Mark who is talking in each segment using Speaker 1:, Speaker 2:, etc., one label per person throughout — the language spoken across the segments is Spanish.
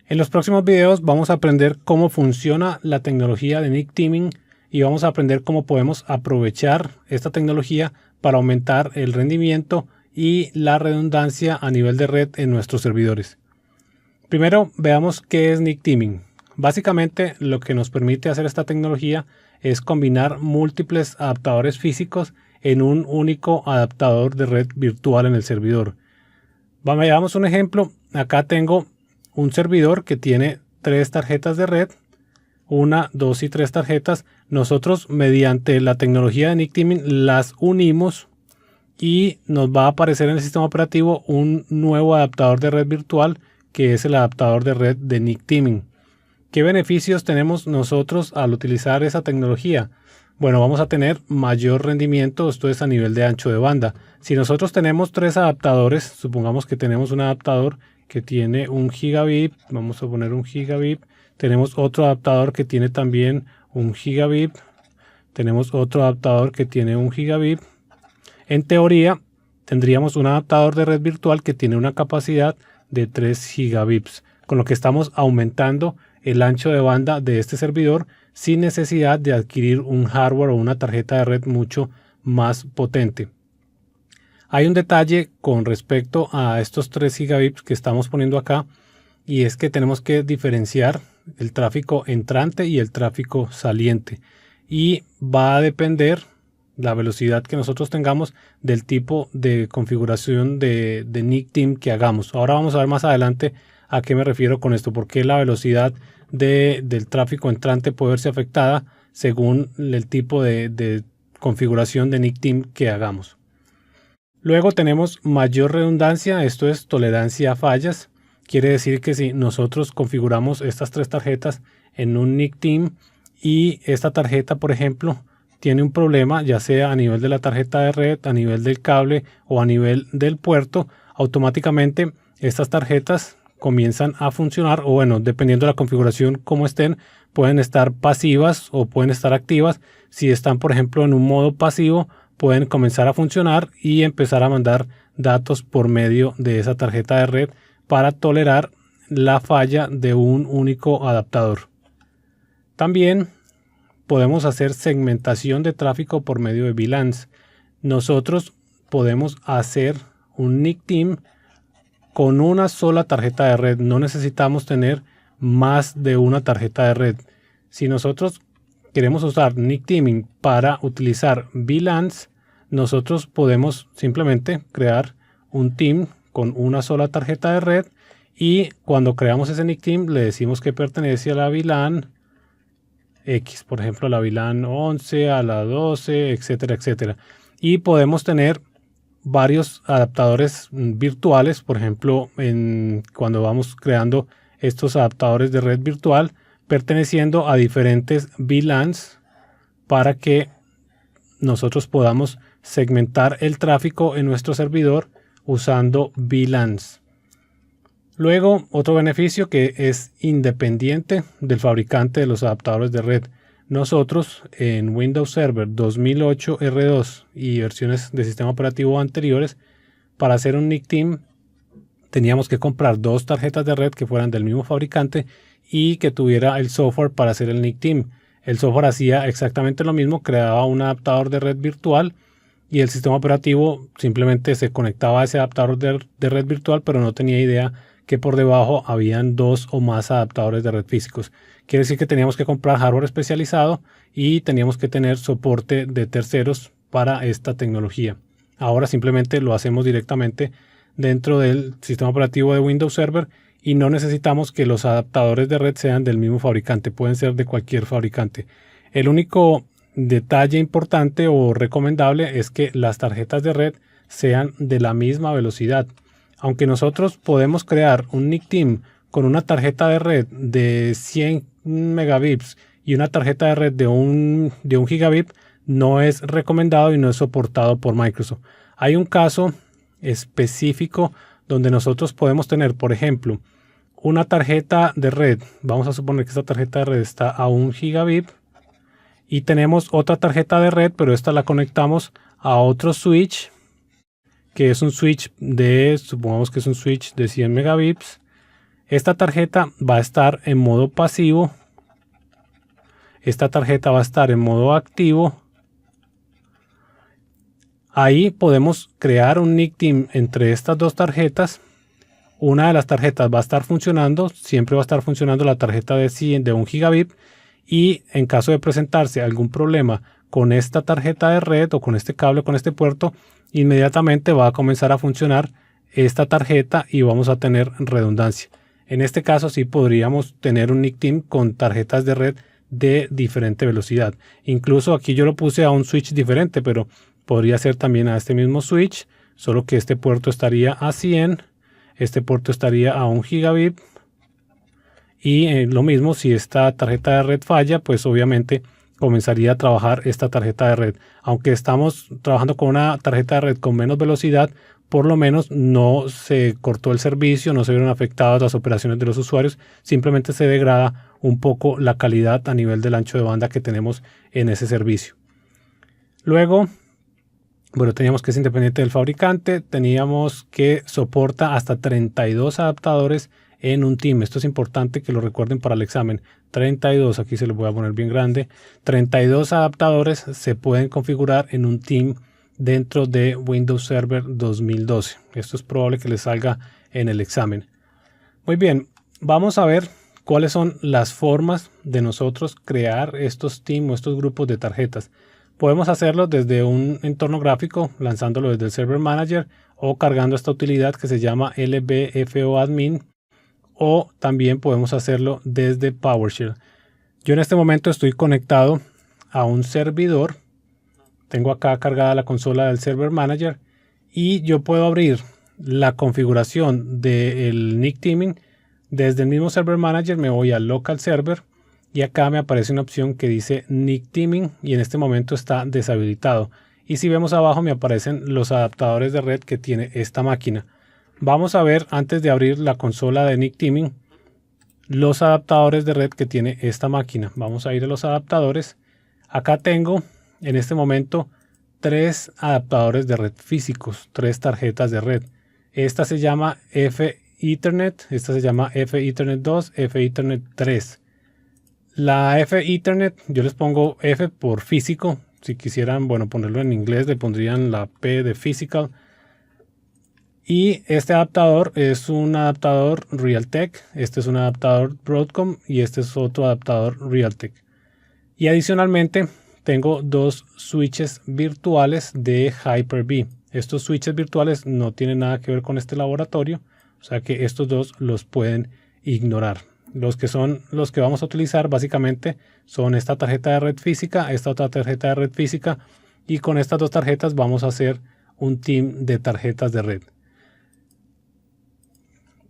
Speaker 1: En los próximos videos vamos a aprender cómo funciona la tecnología de Nick Teaming y vamos a aprender cómo podemos aprovechar esta tecnología para aumentar el rendimiento y la redundancia a nivel de red en nuestros servidores. Primero veamos qué es Nick Teaming. Básicamente lo que nos permite hacer esta tecnología es combinar múltiples adaptadores físicos en un único adaptador de red virtual en el servidor. Veamos un ejemplo. Acá tengo un servidor que tiene 3 tarjetas de red, 1, 2 y 3 tarjetas. Nosotros mediante la tecnología de Nick Teaming las unimos y nos va a aparecer en el sistema operativo un nuevo adaptador de red virtual que es el adaptador de red de Nick Teaming. ¿Qué beneficios tenemos nosotros al utilizar esa tecnología? Bueno, vamos a tener mayor rendimiento, esto es a nivel de ancho de banda. Si nosotros tenemos 3 adaptadores, supongamos que tenemos un adaptador que tiene 1 gigabit, vamos a poner 1 gigabit, tenemos otro adaptador que tiene también 1 gigabit, tenemos otro adaptador que tiene 1 gigabit. En teoría, tendríamos un adaptador de red virtual que tiene una capacidad de 3 gigabits, con lo que estamos aumentando el ancho de banda de este servidor sin necesidad de adquirir un hardware o una tarjeta de red mucho más potente. Hay un detalle con respecto a estos 3 gigabits que estamos poniendo acá, y es que tenemos que diferenciar el tráfico entrante y el tráfico saliente, y va a depender la velocidad que nosotros tengamos del tipo de configuración de Nick Team que hagamos. Ahora vamos a ver más adelante a qué me refiero con esto, porque la velocidad del tráfico entrante puede verse afectada según el tipo de configuración de Nick Team que hagamos. Luego tenemos mayor redundancia, esto es tolerancia a fallas. Quiere decir que si nosotros configuramos estas 3 tarjetas en un Nick Team y esta tarjeta, por ejemplo, tiene un problema, ya sea a nivel de la tarjeta de red, a nivel del cable o a nivel del puerto, automáticamente estas tarjetas comienzan a funcionar, o bueno, dependiendo de la configuración como estén, pueden estar pasivas o pueden estar activas. Si están, por ejemplo, en un modo pasivo, pueden comenzar a funcionar y empezar a mandar datos por medio de esa tarjeta de red para tolerar la falla de un único adaptador. También podemos hacer segmentación de tráfico por medio de VLANs. Nosotros podemos hacer un Nick Team con una sola tarjeta de red. No necesitamos tener más de una tarjeta de red. Si nosotros queremos usar Nick Teaming para utilizar VLANs, nosotros podemos simplemente crear un team con una sola tarjeta de red, y cuando creamos ese Nick Team le decimos que pertenece a la VLAN X, por ejemplo, a la VLAN 11, a la 12, etcétera, etcétera. Y podemos tener varios adaptadores virtuales, por ejemplo, cuando vamos creando estos adaptadores de red virtual perteneciendo a diferentes VLANs para que nosotros podamos segmentar el tráfico en nuestro servidor usando VLANs. Luego, otro beneficio que es independiente del fabricante de los adaptadores de red. Nosotros en Windows Server 2008 R2 y versiones de sistema operativo anteriores, para hacer un Nick Team teníamos que comprar 2 tarjetas de red que fueran del mismo fabricante y que tuviera el software para hacer el Nick Team. El software hacía exactamente lo mismo, creaba un adaptador de red virtual y el sistema operativo simplemente se conectaba a ese adaptador de red virtual, pero no tenía idea que por debajo habían 2 o más adaptadores de red físicos. Quiere decir que teníamos que comprar hardware especializado y teníamos que tener soporte de terceros para esta tecnología. Ahora simplemente lo hacemos directamente dentro del sistema operativo de Windows Server y no necesitamos que los adaptadores de red sean del mismo fabricante, pueden ser de cualquier fabricante. El único detalle importante o recomendable es que las tarjetas de red sean de la misma velocidad. Aunque nosotros podemos crear un Nick Team con una tarjeta de red de 100 megabits y una tarjeta de red de un gigabit, no es recomendado y no es soportado por Microsoft. Hay un caso específico donde nosotros podemos tener, por ejemplo, una tarjeta de red. Vamos a suponer que esta tarjeta de red está a 1 gigabit y tenemos otra tarjeta de red, pero esta la conectamos a otro switch, que es un switch supongamos que es un switch de 100 megabits. Esta tarjeta va a estar en modo pasivo. Esta tarjeta va a estar en modo activo. Ahí podemos crear un nickteam entre estas dos tarjetas. Una de las tarjetas va a estar funcionando, siempre va a estar funcionando la tarjeta de 1 gigabit, y en caso de presentarse algún problema con esta tarjeta de red o con este cable, con este puerto, inmediatamente va a comenzar a funcionar esta tarjeta y vamos a tener redundancia. En este caso sí podríamos tener un nickteam con tarjetas de red de diferente velocidad. Incluso aquí yo lo puse a un switch diferente, pero podría ser también a este mismo switch, solo que este puerto estaría a 100, este puerto estaría a 1 gigabit, y lo mismo si esta tarjeta de red falla, pues obviamente comenzaría a trabajar esta tarjeta de red. Aunque estamos trabajando con una tarjeta de red con menos velocidad, por lo menos no se cortó el servicio, no se vieron afectadas las operaciones de los usuarios, simplemente se degrada un poco la calidad a nivel del ancho de banda que tenemos en ese servicio. Luego, bueno, teníamos que es independiente del fabricante, teníamos que soporta hasta 32 adaptadores en un team. Esto es importante que lo recuerden para el examen. 32, aquí se lo voy a poner bien grande. 32 adaptadores se pueden configurar en un team dentro de Windows Server 2012. Esto es probable que les salga en el examen. Muy bien, vamos a ver cuáles son las formas de nosotros crear estos teams o estos grupos de tarjetas. Podemos hacerlo desde un entorno gráfico, lanzándolo desde el Server Manager o cargando esta utilidad que se llama lbfoadmin, o también podemos hacerlo desde PowerShell. Yo en este momento estoy conectado a un servidor. Tengo acá cargada la consola del Server Manager y yo puedo abrir la configuración del nickteaming desde el mismo Server Manager. Me voy a Local Server y acá me aparece una opción que dice nickteaming y en este momento está deshabilitado. Y si vemos abajo me aparecen los adaptadores de red que tiene esta máquina. Vamos a ver, antes de abrir la consola de nickteaming, los adaptadores de red que tiene esta máquina. Vamos a ir a los adaptadores. Acá tengo en este momento 3 adaptadores de red físicos, 3 tarjetas de red. Esta se llama F-Ethernet, esta se llama F-Ethernet 2, F-Ethernet 3. La F-Ethernet, yo les pongo F por físico. Si quisieran, bueno, ponerlo en inglés, le pondrían la P de physical. Y este adaptador es un adaptador Realtek, este es un adaptador Broadcom y este es otro adaptador Realtek. Y adicionalmente tengo 2 switches virtuales de Hyper-V. Estos switches virtuales no tienen nada que ver con este laboratorio, o sea que estos dos los pueden ignorar. Los que vamos a utilizar básicamente son esta tarjeta de red física, esta otra tarjeta de red física, y con estas 2 tarjetas vamos a hacer un team de tarjetas de red.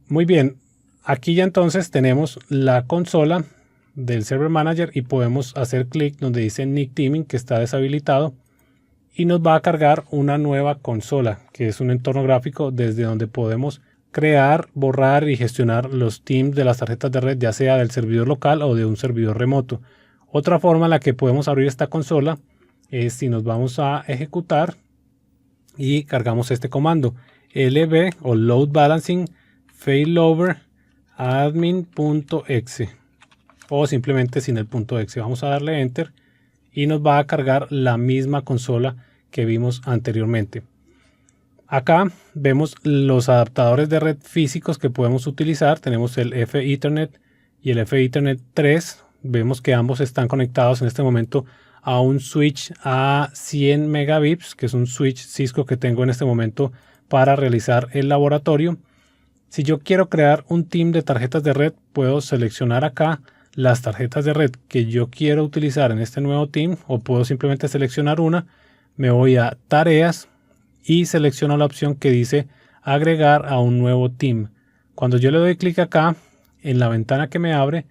Speaker 1: Muy bien, aquí ya entonces tenemos la consola del Server Manager y podemos hacer clic donde dice nickteaming, que está deshabilitado, y nos va a cargar una nueva consola que es un entorno gráfico desde donde podemos crear, borrar y gestionar los teams de las tarjetas de red, ya sea del servidor local o de un servidor remoto. Otra forma en la que podemos abrir esta consola es si nos vamos a ejecutar y cargamos este comando lb o load balancing failover admin.exe o simplemente sin el .exe. Vamos a darle enter y nos va a cargar la misma consola que vimos anteriormente. Acá vemos los adaptadores de red físicos que podemos utilizar. Tenemos el F-Ethernet y el F-Ethernet 3. Vemos que ambos están conectados en este momento a un switch a 100 megabits, que es un switch Cisco que tengo en este momento para realizar el laboratorio. Si yo quiero crear un team de tarjetas de red, puedo seleccionar acá las tarjetas de red que yo quiero utilizar en este nuevo team, o puedo simplemente seleccionar una. Me voy a tareas y selecciono la opción que dice agregar a un nuevo team. Cuando yo le doy clic acá, en la ventana que me abre,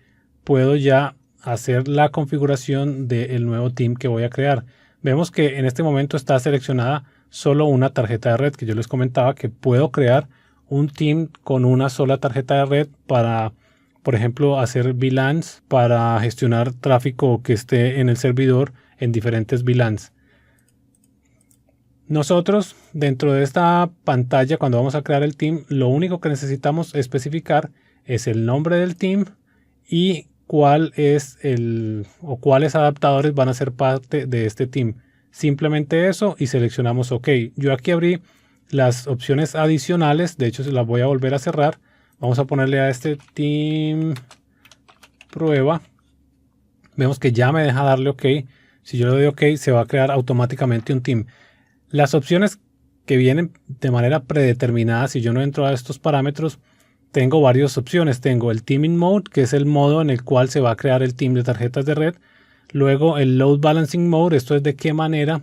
Speaker 1: puedo ya hacer la configuración del nuevo team que voy a crear. Vemos que en este momento está seleccionada solo una tarjeta de red, que yo les comentaba que puedo crear un team con una sola tarjeta de red para, por ejemplo, hacer VLANs, para gestionar tráfico que esté en el servidor en diferentes VLANs. Nosotros dentro de esta pantalla, cuando vamos a crear el team, lo único que necesitamos especificar es el nombre del team y cuáles adaptadores van a ser parte de este team. Simplemente eso y seleccionamos OK. Yo aquí abrí las opciones adicionales, de hecho se las voy a volver a cerrar. Vamos a ponerle a este team prueba. Vemos que ya me deja darle OK. Si yo le doy OK, se va a crear automáticamente un team. Las opciones que vienen de manera predeterminada, si yo no entro a estos parámetros, tengo varias opciones. Tengo el Teaming Mode, que es el modo en el cual se va a crear el team de tarjetas de red. Luego el Load Balancing Mode, esto es de qué manera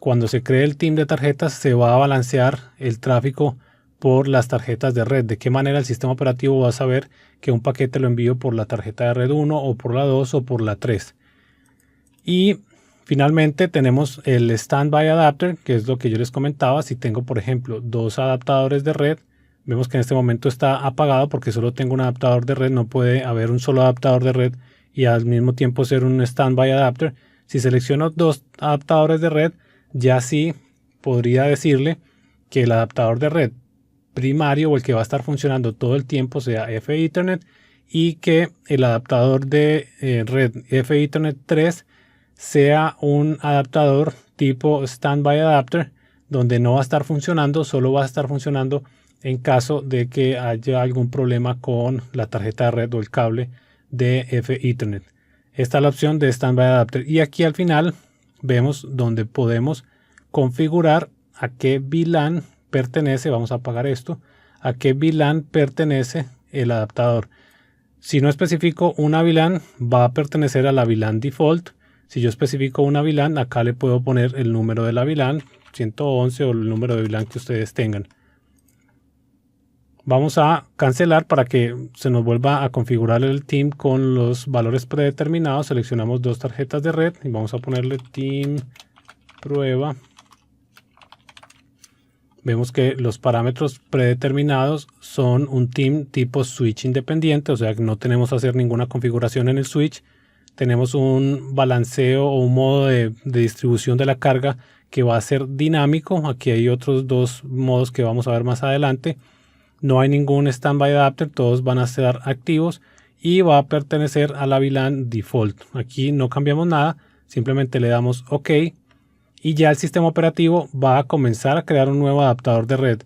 Speaker 1: cuando se cree el team de tarjetas se va a balancear el tráfico por las tarjetas de red. De qué manera el sistema operativo va a saber que un paquete lo envío por la tarjeta de red 1 o por la 2 o por la 3. Y finalmente tenemos el Standby Adapter, que es lo que yo les comentaba. Si tengo, por ejemplo, dos adaptadores de red, vemos que en este momento está apagado porque solo tengo un adaptador de red. No puede haber un solo adaptador de red y al mismo tiempo ser un Standby Adapter. Si selecciono dos adaptadores de red, ya sí podría decirle que el adaptador de red primario o el que va a estar funcionando todo el tiempo sea F Ethernet y que el adaptador de red F Ethernet 3 sea un adaptador tipo Standby Adapter, donde no va a estar funcionando, solo va a estar funcionando en caso de que haya algún problema con la tarjeta de red o el cable de F Ethernet. Esta es la opción de Standby Adapter y aquí al final vemos donde podemos configurar a qué VLAN pertenece. Vamos a apagar esto. A qué VLAN pertenece el adaptador. Si no especifico una VLAN, va a pertenecer a la VLAN default. Si yo especifico una VLAN, acá le puedo poner el número de la VLAN, 111 o el número de VLAN que ustedes tengan. Vamos a cancelar para que se nos vuelva a configurar el team con los valores predeterminados. Seleccionamos dos tarjetas de red y vamos a ponerle team prueba. Vemos que los parámetros predeterminados son un team tipo switch independiente, o sea que no tenemos que hacer ninguna configuración en el switch. Tenemos un balanceo o un modo de distribución de la carga que va a ser dinámico. Aquí hay otros dos modos que vamos a ver más adelante. No hay ningún Standby Adapter, todos van a ser activos y va a pertenecer a la VLAN default. Aquí no cambiamos nada, simplemente le damos OK y ya el sistema operativo va a comenzar a crear un nuevo adaptador de red.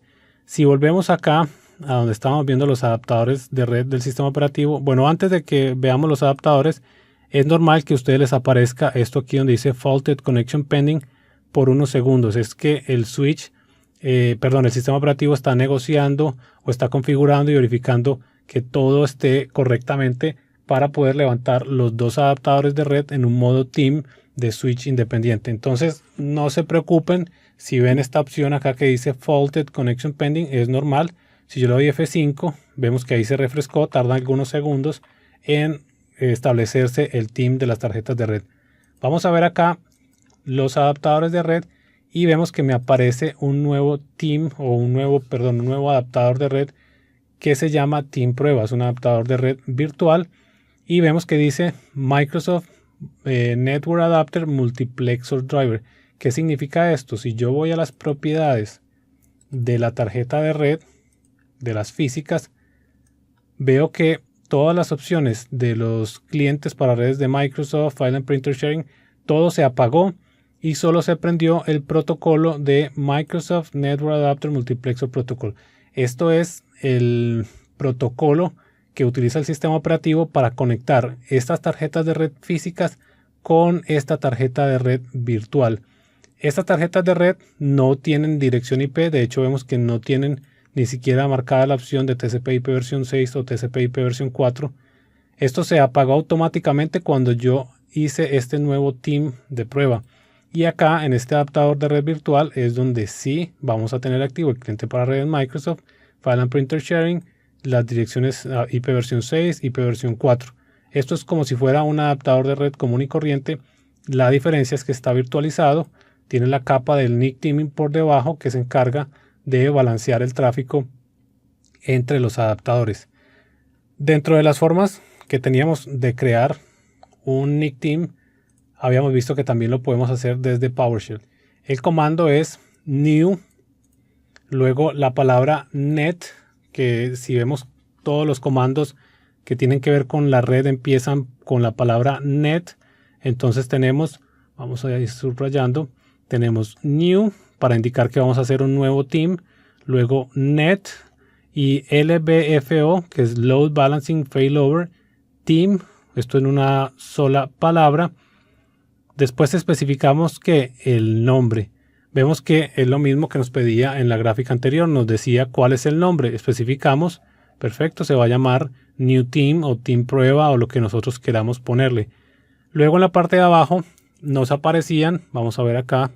Speaker 1: Si volvemos acá a donde estábamos viendo los adaptadores de red del sistema operativo, bueno, antes de que veamos los adaptadores, es normal que a ustedes les aparezca esto aquí donde dice Faulted Connection Pending por unos segundos. Es que el switch, el sistema operativo está negociando o está configurando y verificando que todo esté correctamente para poder levantar los dos adaptadores de red en un modo team de switch independiente. Entonces no se preocupen si ven esta opción acá que dice Faulted Connection Pending, es normal. Si yo le doy F5, vemos que ahí se refrescó, tarda algunos segundos en establecerse el team de las tarjetas de red. Vamos a ver acá los adaptadores de red y vemos que me aparece un nuevo team o un nuevo adaptador de red que se llama Team Prueba. Es un adaptador de red virtual y vemos que dice Microsoft Network Adapter Multiplexer Driver. ¿Qué significa esto? Si yo voy a las propiedades de la tarjeta de red, de las físicas, veo que todas las opciones de los clientes para redes de Microsoft, File and Printer Sharing, todo se apagó y solo se prendió el protocolo de Microsoft Network Adapter Multiplexer Protocol. Esto es el protocolo que utiliza el sistema operativo para conectar estas tarjetas de red físicas con esta tarjeta de red virtual. Estas tarjetas de red no tienen dirección IP, de hecho vemos que no tienen ni siquiera marcada la opción de TCP/IP versión 6 o TCP/IP versión 4. Esto se apagó automáticamente cuando yo hice este nuevo team de prueba. Y acá en este adaptador de red virtual es donde sí vamos a tener activo el cliente para redes Microsoft, File and Printer Sharing, las direcciones IP versión 6, IP versión 4. Esto es como si fuera un adaptador de red común y corriente. La diferencia es que está virtualizado, tiene la capa del NIC Teaming por debajo que se encarga de balancear el tráfico entre los adaptadores. Dentro de las formas que teníamos de crear un NIC Team, habíamos visto que también lo podemos hacer desde PowerShell. El comando es new, luego la palabra net, que si vemos todos los comandos que tienen que ver con la red empiezan con la palabra net. Entonces tenemos, vamos a ir subrayando, tenemos new para indicar que vamos a hacer un nuevo team, luego net y LBFO, que es Load Balancing Failover Team, esto en una sola palabra. Después especificamos que el nombre, vemos que es lo mismo que nos pedía en la gráfica anterior, nos decía cuál es el nombre, especificamos, perfecto, se va a llamar New Team o Team Prueba o lo que nosotros queramos ponerle. Luego en la parte de abajo nos aparecían, vamos a ver acá,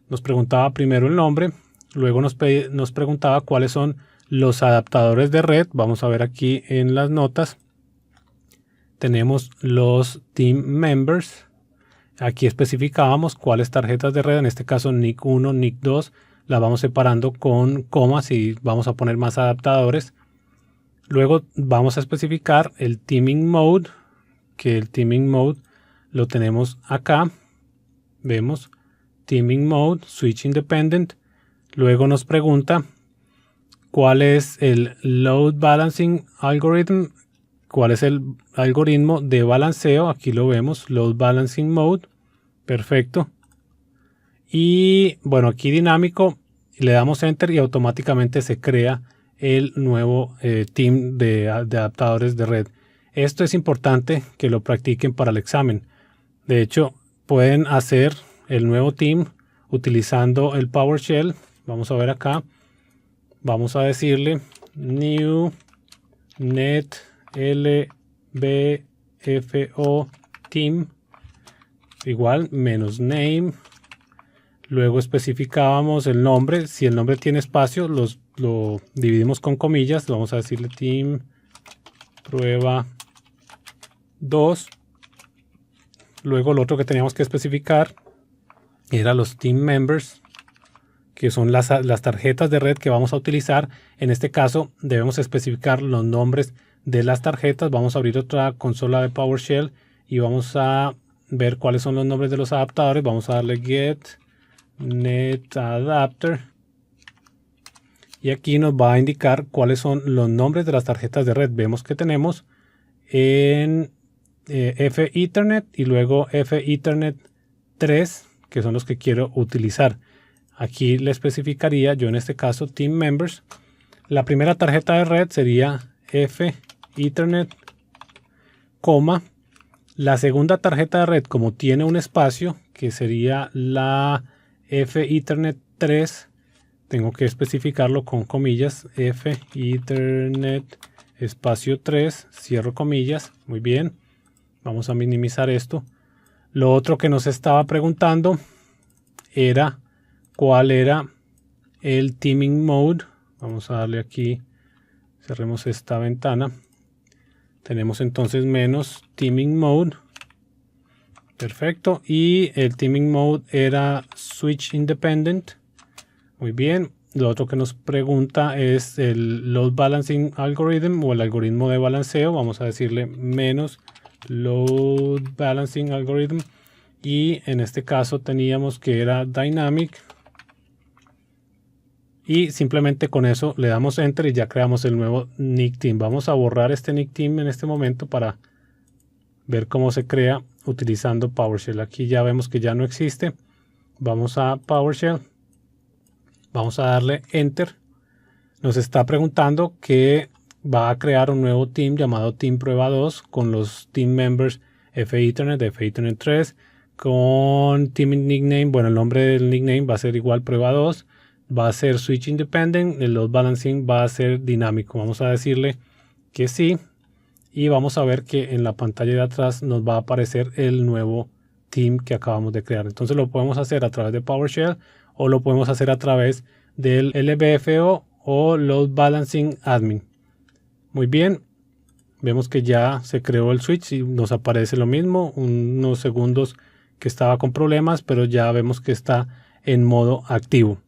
Speaker 1: nos preguntaba primero el nombre, luego nos preguntaba cuáles son los adaptadores de red. Vamos a ver aquí en las notas, tenemos los Team Members, aquí especificábamos cuáles tarjetas de red, en este caso NIC 1, NIC 2, las vamos separando con comas y vamos a poner más adaptadores. Luego vamos a especificar el Teaming Mode, que el Teaming Mode lo tenemos acá, vemos Teaming Mode, Switch Independent. Luego nos pregunta cuál es el Load Balancing Algorithm, cuál es el algoritmo de balanceo. Aquí lo vemos, Load Balancing Mode, perfecto. Y bueno, aquí dinámico, le damos Enter y automáticamente se crea el nuevo team de adaptadores de red. Esto es importante que lo practiquen para el examen. De hecho, pueden hacer el nuevo team utilizando el PowerShell. Vamos a ver acá. Vamos a decirle new net lbfo team igual menos name. Luego especificábamos el nombre. Si el nombre tiene espacio, lo dividimos con comillas. Vamos a decirle team prueba 2. Luego lo otro que teníamos que especificar era los team members, que son las tarjetas de red que vamos a utilizar. En este caso debemos especificar los nombres de las tarjetas. Vamos a abrir otra consola de PowerShell y vamos a ver cuáles son los nombres de los adaptadores. Vamos a darle get net adapter y aquí nos va a indicar cuáles son los nombres de las tarjetas de red. Vemos que tenemos en F Ethernet y luego F Ethernet 3, que son los que quiero utilizar. Aquí le especificaría yo en este caso Team Members. La primera tarjeta de red sería F Ethernet, coma. La segunda tarjeta de red, como tiene un espacio, que sería la F Ethernet 3, tengo que especificarlo con comillas. F Ethernet espacio 3, cierro comillas. Muy bien. Vamos a minimizar esto. Lo otro que nos estaba preguntando era cuál era el Teaming Mode. Vamos a darle aquí, cerremos esta ventana. Tenemos entonces menos Teaming Mode. Perfecto. Y el Teaming Mode era Switch Independent. Muy bien. Lo otro que nos pregunta es el Load Balancing Algorithm o el algoritmo de balanceo. Vamos a decirle menos Load Balancing Algorithm. Y en este caso teníamos que era Dynamic. Y simplemente con eso le damos Enter y ya creamos el nuevo Nick Team. Vamos a borrar este Nick Team en este momento para ver cómo se crea utilizando PowerShell. Aquí ya vemos que ya no existe. Vamos a PowerShell. Vamos a darle Enter. Nos está preguntando que va a crear un nuevo team llamado Team Prueba 2 con los Team Members F Ethernet 3, con Team Nickname. Bueno, el nombre del nickname va a ser igual Prueba 2. Va a ser Switch Independent. El Load Balancing va a ser dinámico. Vamos a decirle que sí. Y vamos a ver que en la pantalla de atrás nos va a aparecer el nuevo team que acabamos de crear. Entonces lo podemos hacer a través de PowerShell o lo podemos hacer a través del LBFO o Load Balancing Admin. Muy bien, vemos que ya se creó el switch y nos aparece lo mismo, unos segundos que estaba con problemas, pero ya vemos que está en modo activo.